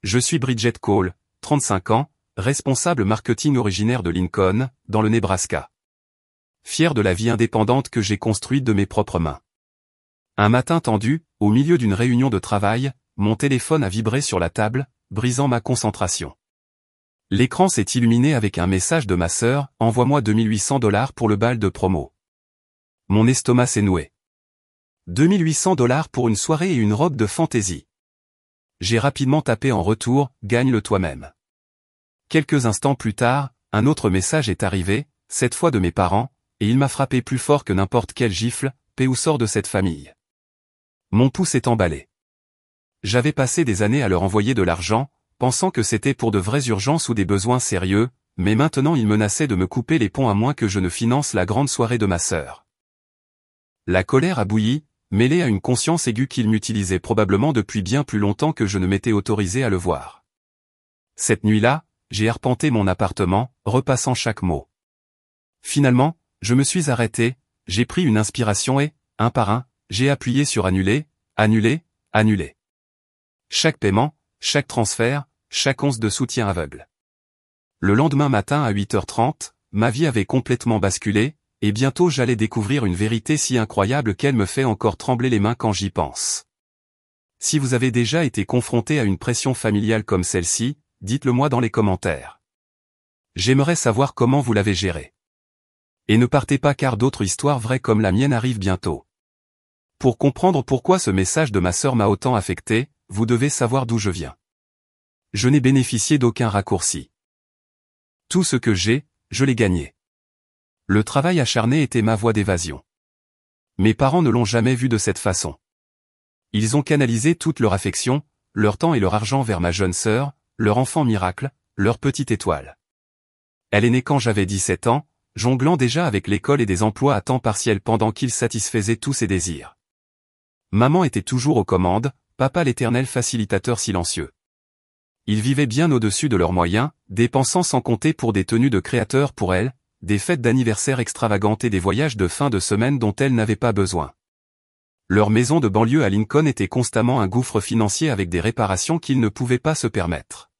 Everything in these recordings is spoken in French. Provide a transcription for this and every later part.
Je suis Bridget Cole, 35 ans, responsable marketing originaire de Lincoln, dans le Nebraska. Fier de la vie indépendante que j'ai construite de mes propres mains. Un matin tendu, au milieu d'une réunion de travail, mon téléphone a vibré sur la table, brisant ma concentration. L'écran s'est illuminé avec un message de ma sœur, « Envoie-moi $2800 pour le bal de promo ». Mon estomac s'est noué. $2800 pour une soirée et une robe de fantaisie. J'ai rapidement tapé en retour, « Gagne-le toi-même ». Quelques instants plus tard, un autre message est arrivé, cette fois de mes parents, et il m'a frappé plus fort que n'importe quelle gifle, « Paix ou sort de cette famille ». Mon pouls s'est emballé. J'avais passé des années à leur envoyer de l'argent, pensant que c'était pour de vraies urgences ou des besoins sérieux, mais maintenant ils menaçaient de me couper les ponts à moins que je ne finance la grande soirée de ma sœur. La colère a bouilli, mêlée à une conscience aiguë qu'ils m'utilisaient probablement depuis bien plus longtemps que je ne m'étais autorisé à le voir. Cette nuit-là, j'ai arpenté mon appartement, repassant chaque mot. Finalement, je me suis arrêté, j'ai pris une inspiration et, un par un, j'ai appuyé sur annuler, annuler, annuler. Chaque paiement, chaque transfert, chaque once de soutien aveugle. Le lendemain matin à 8h30, ma vie avait complètement basculé, et bientôt j'allais découvrir une vérité si incroyable qu'elle me fait encore trembler les mains quand j'y pense. Si vous avez déjà été confronté à une pression familiale comme celle-ci, dites-le moi dans les commentaires. J'aimerais savoir comment vous l'avez gérée. Et ne partez pas car d'autres histoires vraies comme la mienne arrivent bientôt. Pour comprendre pourquoi ce message de ma sœur m'a autant affecté, vous devez savoir d'où je viens. Je n'ai bénéficié d'aucun raccourci. Tout ce que j'ai, je l'ai gagné. Le travail acharné était ma voie d'évasion. Mes parents ne l'ont jamais vu de cette façon. Ils ont canalisé toute leur affection, leur temps et leur argent vers ma jeune sœur, leur enfant miracle, leur petite étoile. Elle est née quand j'avais 17 ans, jonglant déjà avec l'école et des emplois à temps partiel pendant qu'ils satisfaisaient tous ses désirs. Maman était toujours aux commandes, papa l'éternel facilitateur silencieux. Ils vivaient bien au-dessus de leurs moyens, dépensant sans compter pour des tenues de créateurs pour elle, des fêtes d'anniversaire extravagantes et des voyages de fin de semaine dont elle n'avait pas besoin. Leur maison de banlieue à Lincoln était constamment un gouffre financier avec des réparations qu'ils ne pouvaient pas se permettre.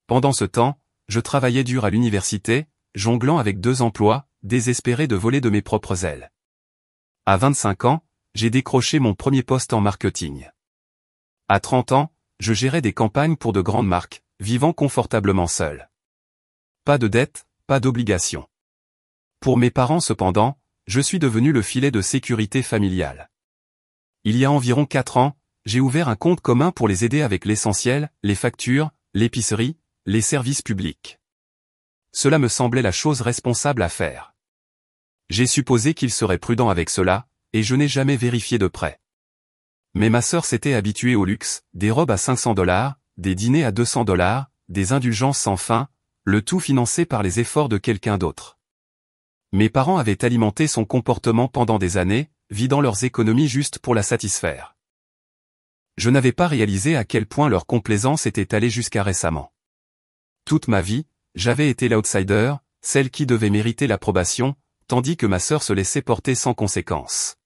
Pendant ce temps, je travaillais dur à l'université, jonglant avec 2 emplois, désespéré de voler de mes propres ailes. À 25 ans, j'ai décroché mon premier poste en marketing. À 30 ans, je gérais des campagnes pour de grandes marques, vivant confortablement seul. Pas de dette, pas d'obligation. Pour mes parents cependant, je suis devenu le filet de sécurité familiale. Il y a environ 4 ans, j'ai ouvert un compte commun pour les aider avec l'essentiel, les factures, l'épicerie, les services publics. Cela me semblait la chose responsable à faire. J'ai supposé qu'ils seraient prudents avec cela, et je n'ai jamais vérifié de près. Mais ma sœur s'était habituée au luxe, des robes à $500, des dîners à $200, des indulgences sans fin, le tout financé par les efforts de quelqu'un d'autre. Mes parents avaient alimenté son comportement pendant des années, vidant leurs économies juste pour la satisfaire. Je n'avais pas réalisé à quel point leur complaisance était allée jusqu'à récemment. Toute ma vie, j'avais été l'outsider, celle qui devait mériter l'approbation, tandis que ma sœur se laissait porter sans conséquence.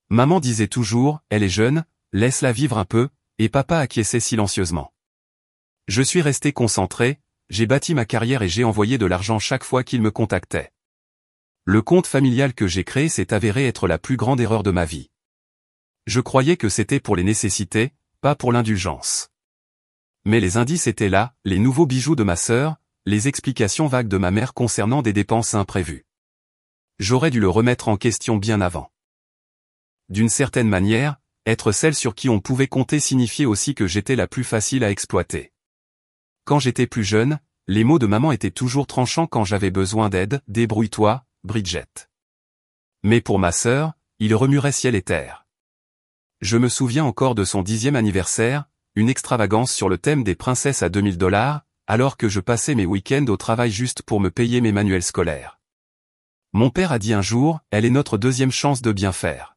Maman disait toujours, elle est jeune, laisse-la vivre un peu, et papa acquiesçait silencieusement. Je suis resté concentré, j'ai bâti ma carrière et j'ai envoyé de l'argent chaque fois qu'il me contactait. Le compte familial que j'ai créé s'est avéré être la plus grande erreur de ma vie. Je croyais que c'était pour les nécessités, pas pour l'indulgence. Mais les indices étaient là, les nouveaux bijoux de ma sœur, les explications vagues de ma mère concernant des dépenses imprévues. J'aurais dû le remettre en question bien avant. D'une certaine manière, être celle sur qui on pouvait compter signifiait aussi que j'étais la plus facile à exploiter. Quand j'étais plus jeune, les mots de maman étaient toujours tranchants quand j'avais besoin d'aide, « Débrouille-toi, Bridget ». Mais pour ma sœur, ils remueraient ciel et terre. Je me souviens encore de son 10e anniversaire, une extravagance sur le thème des princesses à $2000, alors que je passais mes week-ends au travail juste pour me payer mes manuels scolaires. Mon père a dit un jour, elle est notre 2e chance de bien faire.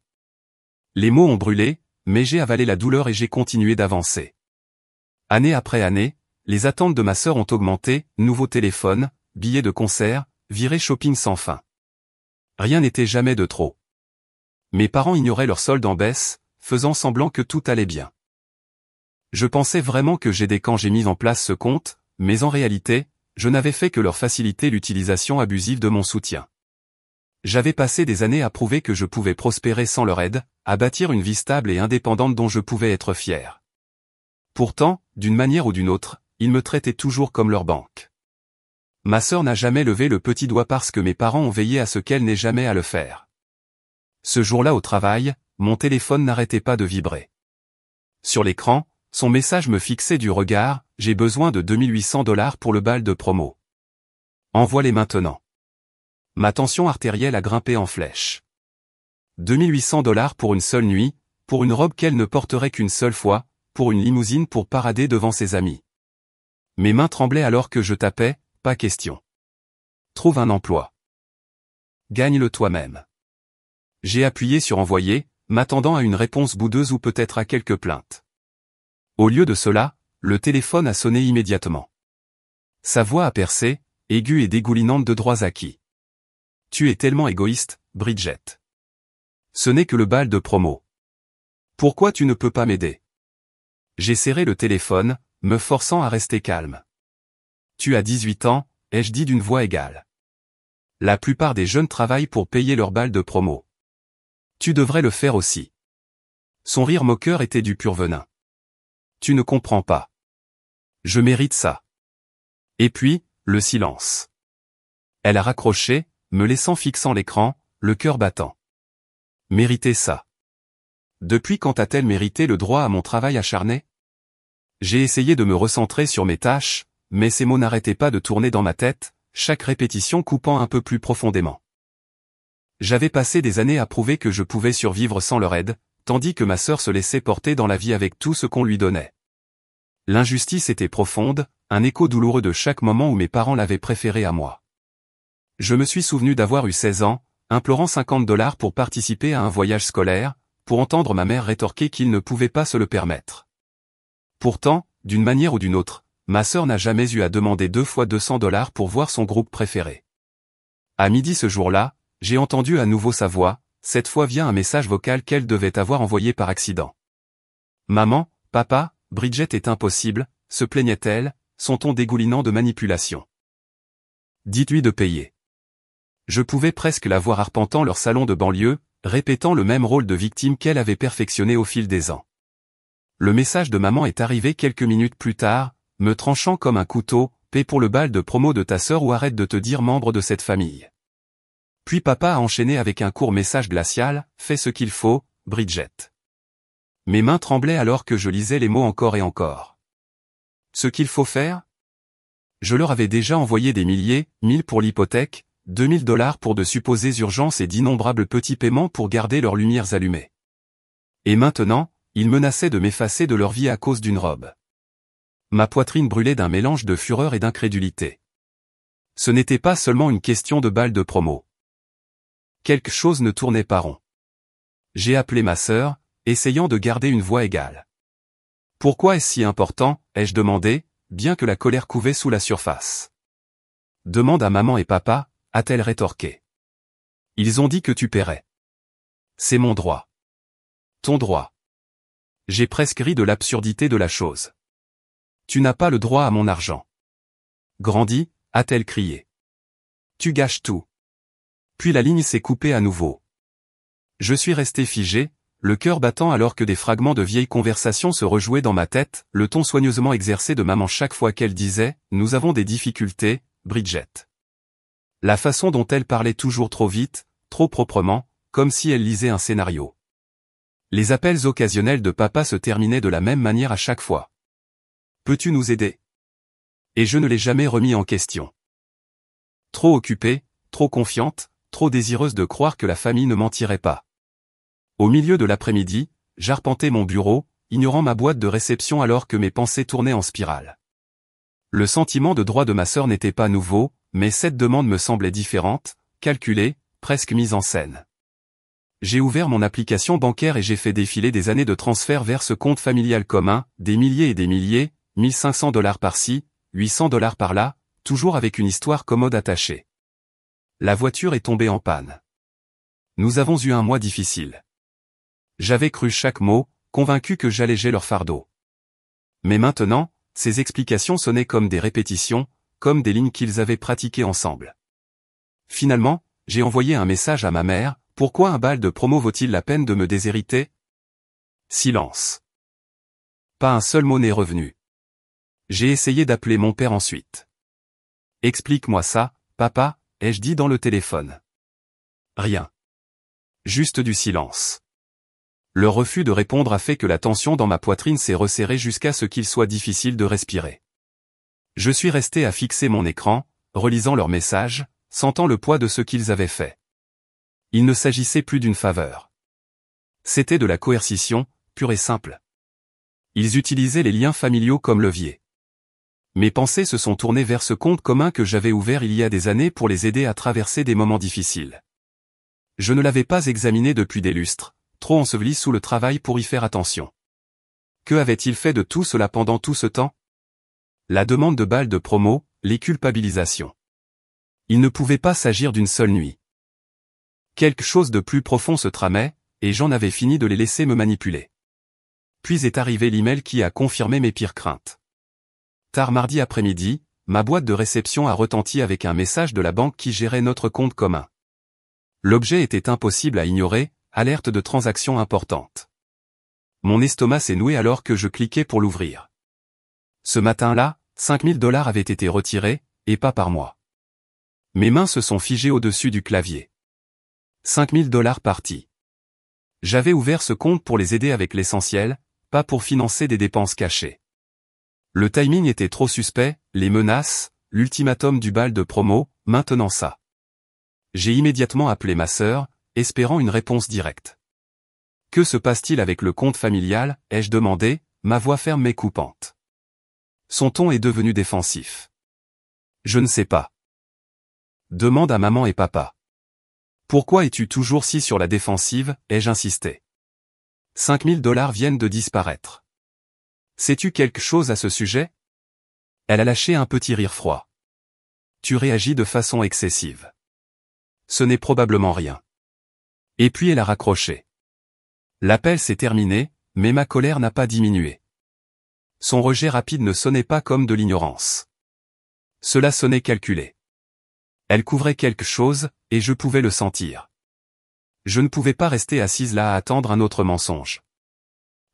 Les mots ont brûlé, mais j'ai avalé la douleur et j'ai continué d'avancer. Année après année, les attentes de ma sœur ont augmenté, nouveaux téléphones, billets de concert, virées shopping sans fin. Rien n'était jamais de trop. Mes parents ignoraient leur solde en baisse, faisant semblant que tout allait bien. Je pensais vraiment que j'aidais quand j'ai mis en place ce compte, mais en réalité, je n'avais fait que leur faciliter l'utilisation abusive de mon soutien. J'avais passé des années à prouver que je pouvais prospérer sans leur aide, à bâtir une vie stable et indépendante dont je pouvais être fier. Pourtant, d'une manière ou d'une autre, ils me traitaient toujours comme leur banque. Ma sœur n'a jamais levé le petit doigt parce que mes parents ont veillé à ce qu'elle n'ait jamais à le faire. Ce jour-là au travail, mon téléphone n'arrêtait pas de vibrer. Sur l'écran, son message me fixait du regard, « J'ai besoin de 2800 $ pour le bal de promo. Envoie-les maintenant. » Ma tension artérielle a grimpé en flèche. 2800 $ pour une seule nuit, pour une robe qu'elle ne porterait qu'une seule fois, pour une limousine pour parader devant ses amis. Mes mains tremblaient alors que je tapais, pas question. Trouve un emploi. Gagne-le toi-même. J'ai appuyé sur envoyer, m'attendant à une réponse boudeuse ou peut-être à quelques plaintes. Au lieu de cela, le téléphone a sonné immédiatement. Sa voix a percé, aiguë et dégoulinante de droits acquis. Tu es tellement égoïste, Bridget. Ce n'est que le bal de promo. Pourquoi tu ne peux pas m'aider? J'ai serré le téléphone, me forçant à rester calme. Tu as 18 ans, ai-je dit d'une voix égale. La plupart des jeunes travaillent pour payer leur bal de promo. Tu devrais le faire aussi. Son rire moqueur était du pur venin. Tu ne comprends pas. Je mérite ça. Et puis, le silence. Elle a raccroché, me laissant fixant l'écran, le cœur battant. Mériter ça. Depuis quand a-t-elle mérité le droit à mon travail acharné? J'ai essayé de me recentrer sur mes tâches, mais ces mots n'arrêtaient pas de tourner dans ma tête, chaque répétition coupant un peu plus profondément. J'avais passé des années à prouver que je pouvais survivre sans leur aide, tandis que ma sœur se laissait porter dans la vie avec tout ce qu'on lui donnait. L'injustice était profonde, un écho douloureux de chaque moment où mes parents l'avaient préférée à moi. Je me suis souvenu d'avoir eu 16 ans, implorant 50 $ pour participer à un voyage scolaire, pour entendre ma mère rétorquer qu'il ne pouvait pas se le permettre. Pourtant, d'une manière ou d'une autre, ma sœur n'a jamais eu à demander 2 fois 200 $ pour voir son groupe préféré. À midi ce jour-là, j'ai entendu à nouveau sa voix, cette fois via un message vocal qu'elle devait avoir envoyé par accident. Maman, papa, Bridget est impossible, se plaignait-elle, son ton dégoulinant de manipulation. Dites-lui de payer. Je pouvais presque la voir arpentant leur salon de banlieue, répétant le même rôle de victime qu'elle avait perfectionné au fil des ans. Le message de maman est arrivé quelques minutes plus tard, me tranchant comme un couteau, paie pour le bal de promo de ta sœur ou arrête de te dire membre de cette famille. Puis papa a enchaîné avec un court message glacial, fais ce qu'il faut, Bridget. Mes mains tremblaient alors que je lisais les mots encore et encore. Ce qu'il faut faire? Je leur avais déjà envoyé des milliers, 1000 pour l'hypothèque, 2000 $ pour de supposées urgences et d'innombrables petits paiements pour garder leurs lumières allumées. Et maintenant, ils menaçaient de m'effacer de leur vie à cause d'une robe. Ma poitrine brûlait d'un mélange de fureur et d'incrédulité. Ce n'était pas seulement une question de bal de promo. Quelque chose ne tournait pas rond. J'ai appelé ma sœur, essayant de garder une voix égale. Pourquoi est-ce si important, ai-je demandé, bien que la colère couvait sous la surface. Demande à maman et papa, a-t-elle rétorqué. Ils ont dit que tu paierais. C'est mon droit. Ton droit. J'ai presque ri de l'absurdité de la chose. Tu n'as pas le droit à mon argent. Grandis, a-t-elle crié. Tu gâches tout. Puis la ligne s'est coupée à nouveau. Je suis resté figé, le cœur battant alors que des fragments de vieilles conversations se rejouaient dans ma tête, le ton soigneusement exercé de maman chaque fois qu'elle disait « Nous avons des difficultés, Bridget ». La façon dont elle parlait toujours trop vite, trop proprement, comme si elle lisait un scénario. Les appels occasionnels de papa se terminaient de la même manière à chaque fois. « Peux-tu nous aider ?» Et je ne l'ai jamais remis en question. Trop occupée, trop confiante, trop désireuse de croire que la famille ne mentirait pas. Au milieu de l'après-midi, j'arpentais mon bureau, ignorant ma boîte de réception alors que mes pensées tournaient en spirale. Le sentiment de droit de ma sœur n'était pas nouveau, mais cette demande me semblait différente, calculée, presque mise en scène. J'ai ouvert mon application bancaire et j'ai fait défiler des années de transfert vers ce compte familial commun, des milliers et des milliers, 1500 $ par-ci, 800 $ par-là, toujours avec une histoire commode attachée. La voiture est tombée en panne. Nous avons eu un mois difficile. J'avais cru chaque mot, convaincu que j'allégeais leur fardeau. Mais maintenant, ces explications sonnaient comme des répétitions, comme des lignes qu'ils avaient pratiquées ensemble. Finalement, j'ai envoyé un message à ma mère, « Pourquoi un bal de promo vaut-il la peine de me déshériter ?» Silence. Pas un seul mot n'est revenu. J'ai essayé d'appeler mon père ensuite. « Explique-moi ça, papa » ai-je dit dans le téléphone. Rien. Juste du silence. Le refus de répondre a fait que la tension dans ma poitrine s'est resserrée jusqu'à ce qu'il soit difficile de respirer. Je suis resté à fixer mon écran, relisant leurs messages, sentant le poids de ce qu'ils avaient fait. Il ne s'agissait plus d'une faveur. C'était de la coercition, pure et simple. Ils utilisaient les liens familiaux comme levier. Mes pensées se sont tournées vers ce compte commun que j'avais ouvert il y a des années pour les aider à traverser des moments difficiles. Je ne l'avais pas examiné depuis des lustres, trop enseveli sous le travail pour y faire attention. Que avait-il fait de tout cela pendant tout ce temps? La demande de balles de promo, les culpabilisations. Il ne pouvait pas s'agir d'une seule nuit. Quelque chose de plus profond se tramait, et j'en avais fini de les laisser me manipuler. Puis est arrivé l'email qui a confirmé mes pires craintes. Tard mardi après-midi, ma boîte de réception a retenti avec un message de la banque qui gérait notre compte commun. L'objet était impossible à ignorer, alerte de transaction importante. Mon estomac s'est noué alors que je cliquais pour l'ouvrir. Ce matin-là, 5 000 $ avaient été retirés, et pas par moi. Mes mains se sont figées au-dessus du clavier. 5 000 $ partis. J'avais ouvert ce compte pour les aider avec l'essentiel, pas pour financer des dépenses cachées. Le timing était trop suspect, les menaces, l'ultimatum du bal de promo, maintenant ça. J'ai immédiatement appelé ma sœur, espérant une réponse directe. Que se passe-t-il avec le compte familial, ai-je demandé, ma voix ferme mais coupante. Son ton est devenu défensif. Je ne sais pas. Demande à maman et papa. Pourquoi es-tu toujours si sur la défensive, ai-je insisté. 5 000 $ viennent de disparaître. Sais-tu quelque chose à ce sujet? Elle a lâché un petit rire froid. Tu réagis de façon excessive. Ce n'est probablement rien. Et puis elle a raccroché. L'appel s'est terminé, mais ma colère n'a pas diminué. Son rejet rapide ne sonnait pas comme de l'ignorance. Cela sonnait calculé. Elle couvrait quelque chose, et je pouvais le sentir. Je ne pouvais pas rester assise là à attendre un autre mensonge.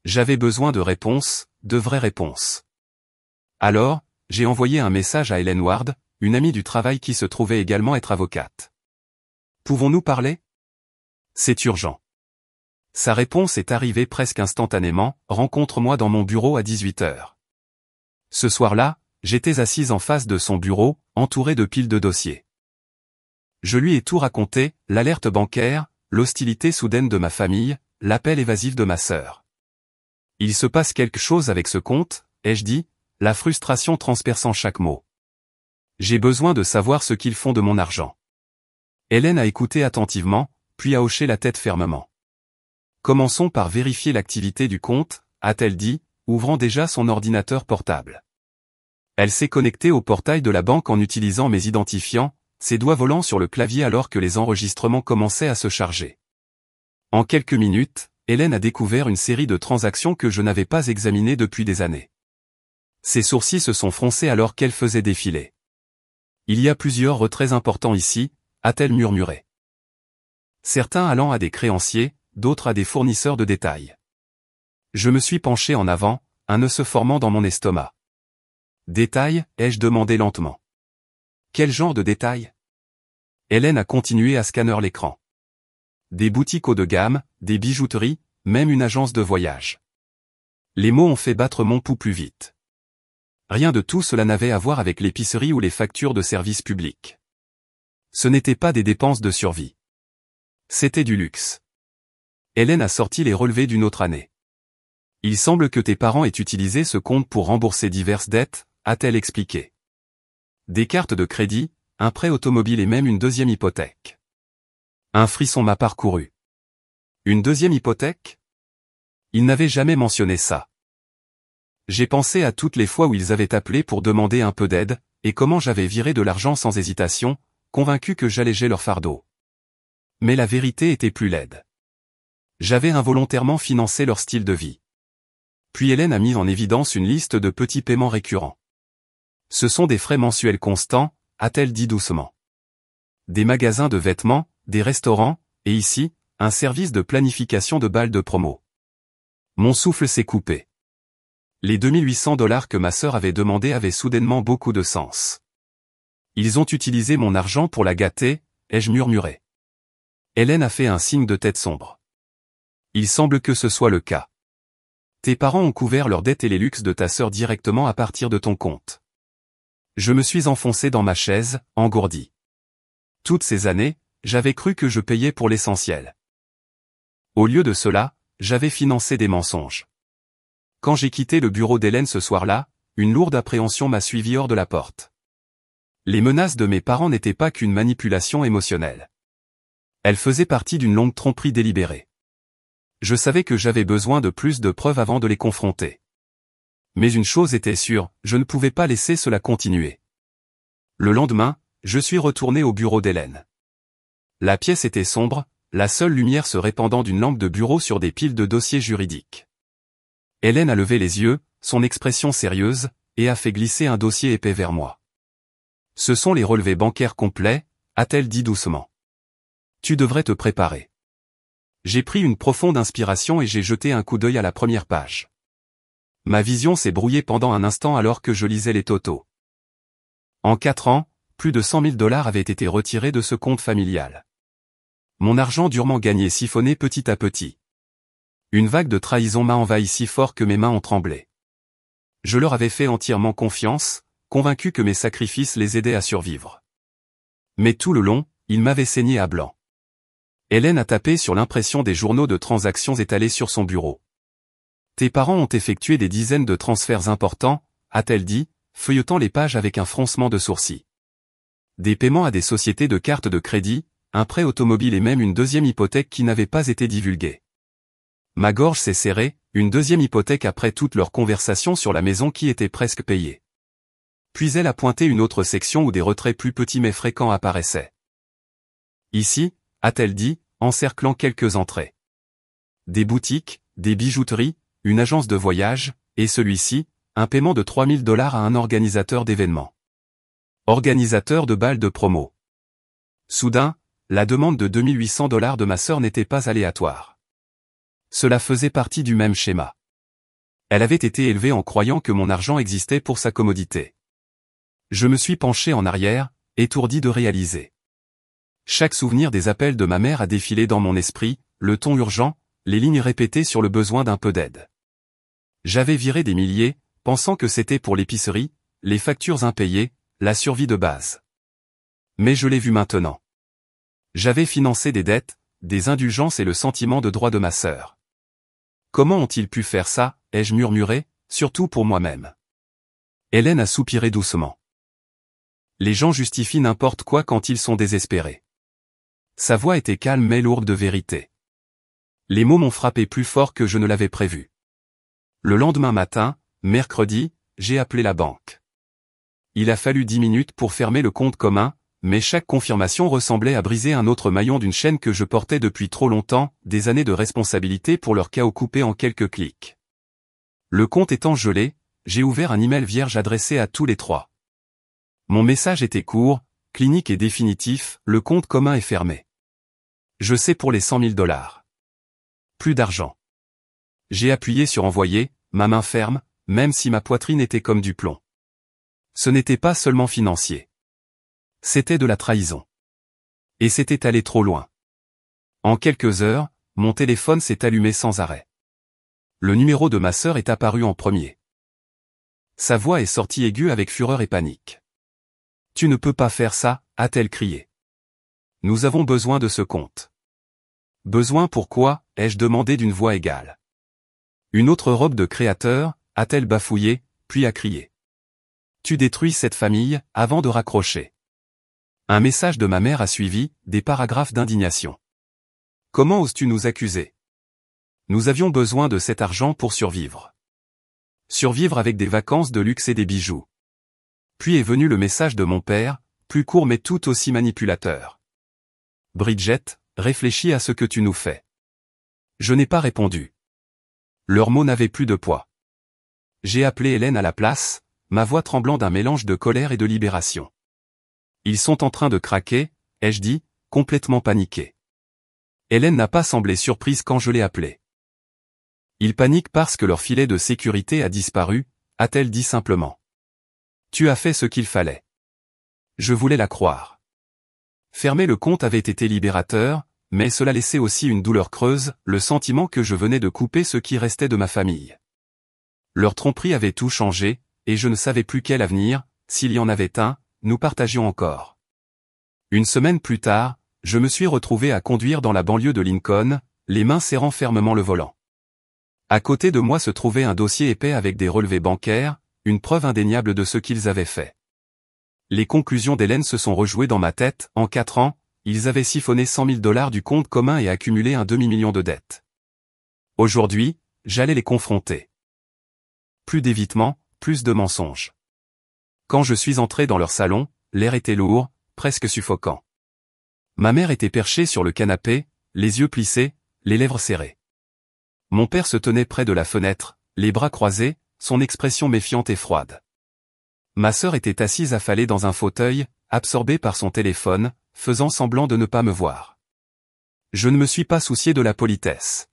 J'avais besoin de réponses, de vraies réponses. Alors, j'ai envoyé un message à Hélène Ward, une amie du travail qui se trouvait également être avocate. Pouvons-nous parler? C'est urgent. Sa réponse est arrivée presque instantanément, rencontre-moi dans mon bureau à 18 h. Ce soir-là, j'étais assise en face de son bureau, entourée de piles de dossiers. Je lui ai tout raconté, l'alerte bancaire, l'hostilité soudaine de ma famille, l'appel évasif de ma sœur. Il se passe quelque chose avec ce compte, ai-je dit, la frustration transperçant chaque mot. J'ai besoin de savoir ce qu'ils font de mon argent. Hélène a écouté attentivement, puis a hoché la tête fermement. Commençons par vérifier l'activité du compte, a-t-elle dit, ouvrant déjà son ordinateur portable. Elle s'est connectée au portail de la banque en utilisant mes identifiants, ses doigts volant sur le clavier alors que les enregistrements commençaient à se charger. En quelques minutes, Hélène a découvert une série de transactions que je n'avais pas examinées depuis des années. Ses sourcils se sont froncés alors qu'elle faisait défiler. Il y a plusieurs retraits importants ici, a-t-elle murmuré. Certains allant à des créanciers, d'autres à des fournisseurs de détail. Je me suis penché en avant, un nœud se formant dans mon estomac. Détail, ai-je demandé lentement. Quel genre de détail? Hélène a continué à scanner l'écran. Des boutiques haut de gamme, des bijouteries, même une agence de voyage. Les mots ont fait battre mon pouls plus vite. Rien de tout cela n'avait à voir avec l'épicerie ou les factures de services publics. Ce n'étaient pas des dépenses de survie. C'était du luxe. Hélène a sorti les relevés d'une autre année. Il semble que tes parents aient utilisé ce compte pour rembourser diverses dettes, a-t-elle expliqué. Des cartes de crédit, un prêt automobile et même une deuxième hypothèque. Un frisson m'a parcouru. Une deuxième hypothèque? Il n'avait jamais mentionné ça. J'ai pensé à toutes les fois où ils avaient appelé pour demander un peu d'aide, et comment j'avais viré de l'argent sans hésitation, convaincu que j'allégeais leur fardeau. Mais la vérité était plus laide. J'avais involontairement financé leur style de vie. Puis Hélène a mis en évidence une liste de petits paiements récurrents. Ce sont des frais mensuels constants, a-t-elle dit doucement. Des magasins de vêtements, des restaurants, et ici, un service de planification de balles de promo. Mon souffle s'est coupé. Les 2800 $ que ma sœur avait demandé avaient soudainement beaucoup de sens. Ils ont utilisé mon argent pour la gâter, ai-je murmuré. Hélène a fait un signe de tête sombre. Il semble que ce soit le cas. Tes parents ont couvert leurs dettes et les luxes de ta sœur directement à partir de ton compte. Je me suis enfoncé dans ma chaise, engourdi. Toutes ces années, j'avais cru que je payais pour l'essentiel. Au lieu de cela, j'avais financé des mensonges. Quand j'ai quitté le bureau d'Hélène ce soir-là, une lourde appréhension m'a suivi hors de la porte. Les menaces de mes parents n'étaient pas qu'une manipulation émotionnelle. Elles faisaient partie d'une longue tromperie délibérée. Je savais que j'avais besoin de plus de preuves avant de les confronter. Mais une chose était sûre, je ne pouvais pas laisser cela continuer. Le lendemain, je suis retourné au bureau d'Hélène. La pièce était sombre, la seule lumière se répandant d'une lampe de bureau sur des piles de dossiers juridiques. Hélène a levé les yeux, son expression sérieuse, et a fait glisser un dossier épais vers moi. Ce sont les relevés bancaires complets, a-t-elle dit doucement. Tu devrais te préparer. J'ai pris une profonde inspiration et j'ai jeté un coup d'œil à la première page. Ma vision s'est brouillée pendant un instant alors que je lisais les totaux. En 4 ans, plus de 100 000 $ avaient été retirés de ce compte familial. Mon argent durement gagné siphonné petit à petit. Une vague de trahison m'a envahi si fort que mes mains ont tremblé. Je leur avais fait entièrement confiance, convaincu que mes sacrifices les aidaient à survivre. Mais tout le long, ils m'avaient saigné à blanc. Hélène a tapé sur l'impression des journaux de transactions étalés sur son bureau. Tes parents ont effectué des dizaines de transferts importants, a-t-elle dit, feuilletant les pages avec un froncement de sourcils. Des paiements à des sociétés de cartes de crédit, un prêt automobile et même une deuxième hypothèque qui n'avait pas été divulguée. Ma gorge s'est serrée, une deuxième hypothèque après toute leur conversation sur la maison qui était presque payée. Puis elle a pointé une autre section où des retraits plus petits mais fréquents apparaissaient. Ici, a-t-elle dit, encerclant quelques entrées. Des boutiques, des bijouteries, une agence de voyage, et celui-ci, un paiement de 3 000 $ à un organisateur d'événements. Organisateur de balles de promo. Soudain, la demande de 2800 $ de ma sœur n'était pas aléatoire. Cela faisait partie du même schéma. Elle avait été élevée en croyant que mon argent existait pour sa commodité. Je me suis penché en arrière, étourdi de réaliser. Chaque souvenir des appels de ma mère a défilé dans mon esprit, le ton urgent, les lignes répétées sur le besoin d'un peu d'aide. J'avais viré des milliers, pensant que c'était pour l'épicerie, les factures impayées, la survie de base. Mais je l'ai vu maintenant. J'avais financé des dettes, des indulgences et le sentiment de droit de ma sœur. Comment ont-ils pu faire ça, ai-je murmuré, surtout pour moi-même. Hélène a soupiré doucement. Les gens justifient n'importe quoi quand ils sont désespérés. Sa voix était calme mais lourde de vérité. Les mots m'ont frappé plus fort que je ne l'avais prévu. Le lendemain matin, mercredi, j'ai appelé la banque. Il a fallu 10 minutes pour fermer le compte commun, mais chaque confirmation ressemblait à briser un autre maillon d'une chaîne que je portais depuis trop longtemps, des années de responsabilité pour leur chaos coupé en quelques clics. Le compte étant gelé, j'ai ouvert un email vierge adressé à tous les trois. Mon message était court, clinique et définitif, le compte commun est fermé. Je sais pour les 100 000 $. Plus d'argent. J'ai appuyé sur envoyer, ma main ferme, même si ma poitrine était comme du plomb. Ce n'était pas seulement financier. C'était de la trahison. Et c'était allé trop loin. En quelques heures, mon téléphone s'est allumé sans arrêt. Le numéro de ma sœur est apparu en premier. Sa voix est sortie aiguë avec fureur et panique. « Tu ne peux pas faire ça », a-t-elle crié. « Nous avons besoin de ce compte. »« Besoin pourquoi » ai-je demandé d'une voix égale. « Une autre robe de créateur » a-t-elle bafouillé, puis a crié. « Tu détruis cette famille » avant de raccrocher. Un message de ma mère a suivi, des paragraphes d'indignation. « Comment oses-tu nous accuser ? Nous avions besoin de cet argent pour survivre. Survivre avec des vacances de luxe et des bijoux. » Puis est venu le message de mon père, plus court mais tout aussi manipulateur. « Bridget, réfléchis à ce que tu nous fais. » Je n'ai pas répondu. Leurs mots n'avaient plus de poids. J'ai appelé Hélène à la place, ma voix tremblant d'un mélange de colère et de libération. Ils sont en train de craquer, ai-je dit, complètement paniqué. Hélène n'a pas semblé surprise quand je l'ai appelée. Ils paniquent parce que leur filet de sécurité a disparu, a-t-elle dit simplement. Tu as fait ce qu'il fallait. Je voulais la croire. Fermer le compte avait été libérateur, mais cela laissait aussi une douleur creuse, le sentiment que je venais de couper ce qui restait de ma famille. Leur tromperie avait tout changé, et je ne savais plus quel avenir, s'il y en avait un, nous partagions encore. Une semaine plus tard, je me suis retrouvé à conduire dans la banlieue de Lincoln, les mains serrant fermement le volant. À côté de moi se trouvait un dossier épais avec des relevés bancaires, une preuve indéniable de ce qu'ils avaient fait. Les conclusions d'Hélène se sont rejouées dans ma tête. En 4 ans, ils avaient siphonné $100 000 du compte commun et accumulé un demi-million de dettes. Aujourd'hui, j'allais les confronter. Plus d'évitement, plus de mensonges. Quand je suis entré dans leur salon, l'air était lourd, presque suffocant. Ma mère était perchée sur le canapé, les yeux plissés, les lèvres serrées. Mon père se tenait près de la fenêtre, les bras croisés, son expression méfiante et froide. Ma sœur était assise affalée dans un fauteuil, absorbée par son téléphone, faisant semblant de ne pas me voir. Je ne me suis pas soucié de la politesse.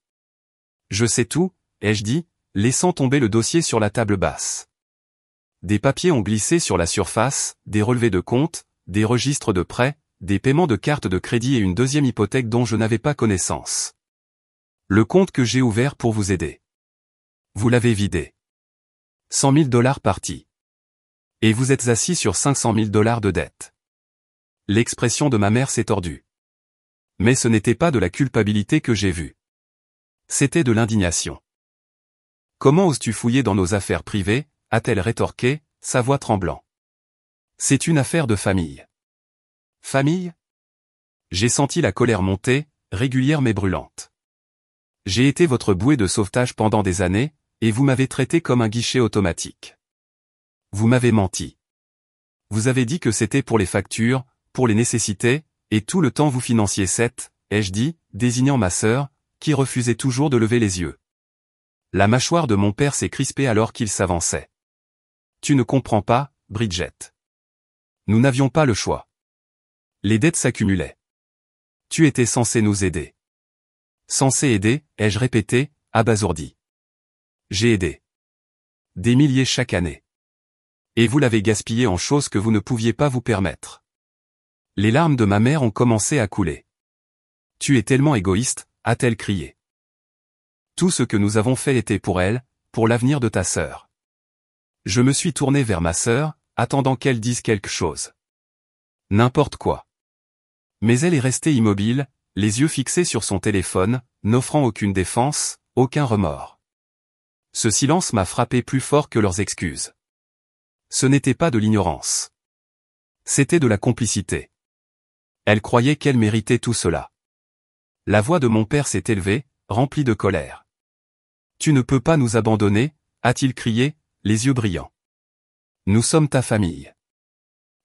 Je sais tout, ai-je dit, laissant tomber le dossier sur la table basse. Des papiers ont glissé sur la surface, des relevés de compte, des registres de prêts, des paiements de cartes de crédit et une deuxième hypothèque dont je n'avais pas connaissance. Le compte que j'ai ouvert pour vous aider. Vous l'avez vidé. $100 000 partis. Et vous êtes assis sur $500 000 de dette. L'expression de ma mère s'est tordue. Mais ce n'était pas de la culpabilité que j'ai vue. C'était de l'indignation. Comment oses-tu fouiller dans nos affaires privées, a-t-elle rétorqué, sa voix tremblant. C'est une affaire de famille. Famille? J'ai senti la colère monter, régulière mais brûlante. J'ai été votre bouée de sauvetage pendant des années, et vous m'avez traité comme un guichet automatique. Vous m'avez menti. Vous avez dit que c'était pour les factures, pour les nécessités, et tout le temps vous financiez cette, ai-je dit, désignant ma sœur, qui refusait toujours de lever les yeux. La mâchoire de mon père s'est crispée alors qu'il s'avançait. Tu ne comprends pas, Bridget. Nous n'avions pas le choix. Les dettes s'accumulaient. Tu étais censé nous aider. Censé aider, ai-je répété, abasourdi. J'ai aidé. Des milliers chaque année. Et vous l'avez gaspillé en choses que vous ne pouviez pas vous permettre. Les larmes de ma mère ont commencé à couler. Tu es tellement égoïste, a-t-elle crié. Tout ce que nous avons fait était pour elle, pour l'avenir de ta sœur. Je me suis tourné vers ma sœur, attendant qu'elle dise quelque chose. N'importe quoi. Mais elle est restée immobile, les yeux fixés sur son téléphone, n'offrant aucune défense, aucun remords. Ce silence m'a frappé plus fort que leurs excuses. Ce n'était pas de l'ignorance. C'était de la complicité. Elle croyait qu'elle méritait tout cela. La voix de mon père s'est élevée, remplie de colère. Tu ne peux pas nous abandonner, a-t-il crié, les yeux brillants. Nous sommes ta famille.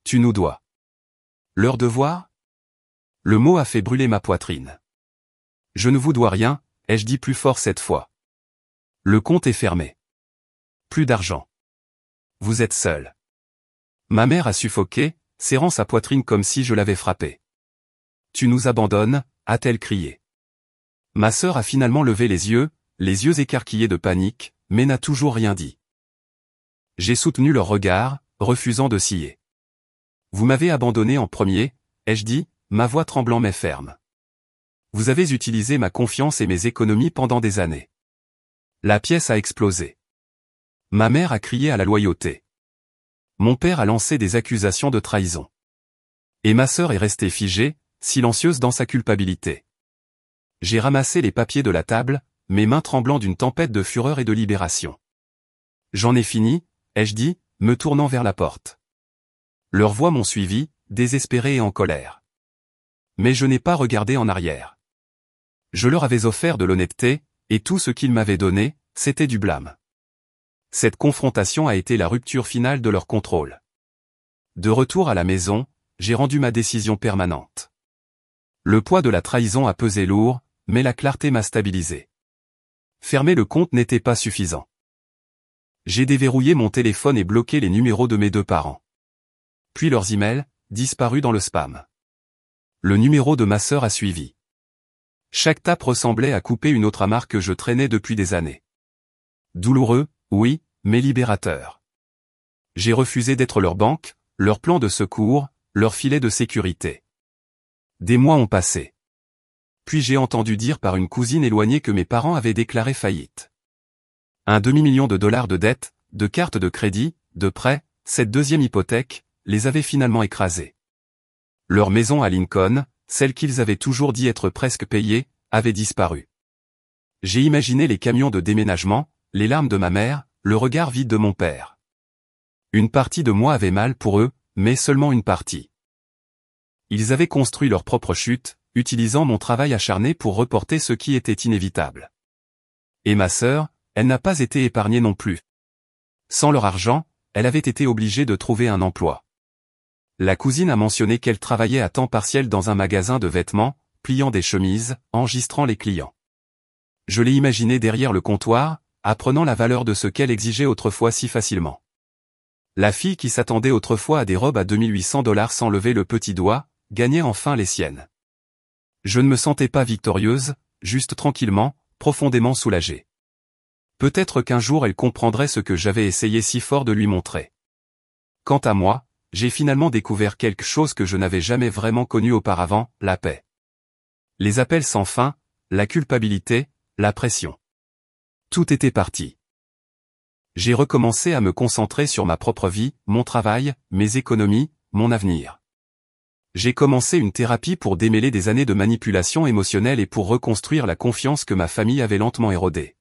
Tu nous dois. Leur devoir? Le mot a fait brûler ma poitrine. Je ne vous dois rien, ai-je dit plus fort cette fois. Le compte est fermé. Plus d'argent. Vous êtes seul. Ma mère a suffoqué, serrant sa poitrine comme si je l'avais frappée. Tu nous abandonnes, a-t-elle crié. Ma sœur a finalement levé les yeux écarquillés de panique, mais n'a toujours rien dit. J'ai soutenu leur regard, refusant de scier. Vous m'avez abandonné en premier, ai-je dit, ma voix tremblant mais ferme. Vous avez utilisé ma confiance et mes économies pendant des années. La pièce a explosé. Ma mère a crié à la loyauté. Mon père a lancé des accusations de trahison. Et ma sœur est restée figée, silencieuse dans sa culpabilité. J'ai ramassé les papiers de la table, mes mains tremblant d'une tempête de fureur et de libération. J'en ai fini, ai-je dit, me tournant vers la porte. Leurs voix m'ont suivi, désespérées et en colère. Mais je n'ai pas regardé en arrière. Je leur avais offert de l'honnêteté, et tout ce qu'ils m'avaient donné, c'était du blâme. Cette confrontation a été la rupture finale de leur contrôle. De retour à la maison, j'ai rendu ma décision permanente. Le poids de la trahison a pesé lourd, mais la clarté m'a stabilisé. Fermer le compte n'était pas suffisant. J'ai déverrouillé mon téléphone et bloqué les numéros de mes 2 parents. Puis leurs emails, disparus dans le spam. Le numéro de ma sœur a suivi. Chaque tape ressemblait à couper une autre amarre que je traînais depuis des années. Douloureux, oui, mais libérateur. J'ai refusé d'être leur banque, leur plan de secours, leur filet de sécurité. Des mois ont passé. Puis j'ai entendu dire par une cousine éloignée que mes parents avaient déclaré faillite. Un demi-million de dollars de dettes, de cartes de crédit, de prêts, cette deuxième hypothèque, les avait finalement écrasés. Leur maison à Lincoln, celle qu'ils avaient toujours dit être presque payée, avait disparu. J'ai imaginé les camions de déménagement, les larmes de ma mère, le regard vide de mon père. Une partie de moi avait mal pour eux, mais seulement une partie. Ils avaient construit leur propre chute, utilisant mon travail acharné pour reporter ce qui était inévitable. Et ma sœur, elle n'a pas été épargnée non plus. Sans leur argent, elle avait été obligée de trouver un emploi. La cousine a mentionné qu'elle travaillait à temps partiel dans un magasin de vêtements, pliant des chemises, enregistrant les clients. Je l'ai imaginé derrière le comptoir, apprenant la valeur de ce qu'elle exigeait autrefois si facilement. La fille qui s'attendait autrefois à des robes à 2800 $ sans lever le petit doigt, gagnait enfin les siennes. Je ne me sentais pas victorieuse, juste tranquillement, profondément soulagée. Peut-être qu'un jour elle comprendrait ce que j'avais essayé si fort de lui montrer. Quant à moi, j'ai finalement découvert quelque chose que je n'avais jamais vraiment connu auparavant, la paix. Les appels sans fin, la culpabilité, la pression. Tout était parti. J'ai recommencé à me concentrer sur ma propre vie, mon travail, mes économies, mon avenir. J'ai commencé une thérapie pour démêler des années de manipulation émotionnelle et pour reconstruire la confiance que ma famille avait lentement érodée.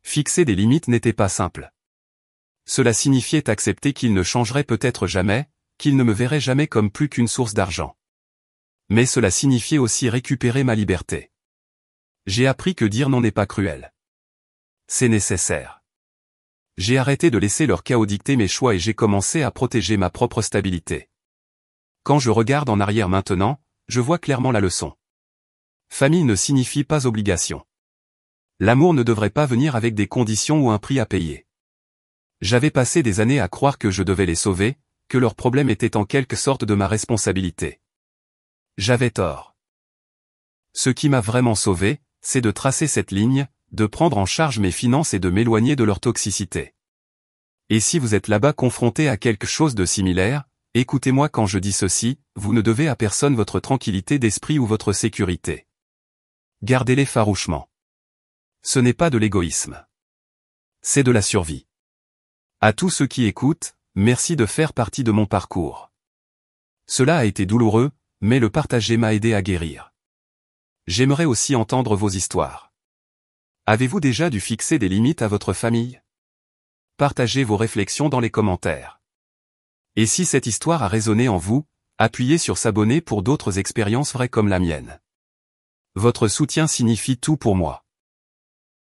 Fixer des limites n'était pas simple. Cela signifiait accepter qu'ils ne changeraient peut-être jamais, qu'ils ne me verraient jamais comme plus qu'une source d'argent. Mais cela signifiait aussi récupérer ma liberté. J'ai appris que dire non n'est pas cruel. C'est nécessaire. J'ai arrêté de laisser leur chaos dicter mes choix et j'ai commencé à protéger ma propre stabilité. Quand je regarde en arrière maintenant, je vois clairement la leçon. Famille ne signifie pas obligation. L'amour ne devrait pas venir avec des conditions ou un prix à payer. J'avais passé des années à croire que je devais les sauver, que leur problème était en quelque sorte de ma responsabilité. J'avais tort. Ce qui m'a vraiment sauvé, c'est de tracer cette ligne, de prendre en charge mes finances et de m'éloigner de leur toxicité. Et si vous êtes là-bas confronté à quelque chose de similaire, écoutez-moi quand je dis ceci, vous ne devez à personne votre tranquillité d'esprit ou votre sécurité. Gardez-les farouchement. Ce n'est pas de l'égoïsme. C'est de la survie. À tous ceux qui écoutent, merci de faire partie de mon parcours. Cela a été douloureux, mais le partager m'a aidé à guérir. J'aimerais aussi entendre vos histoires. Avez-vous déjà dû fixer des limites à votre famille? Partagez vos réflexions dans les commentaires. Et si cette histoire a résonné en vous, appuyez sur s'abonner pour d'autres expériences vraies comme la mienne. Votre soutien signifie tout pour moi.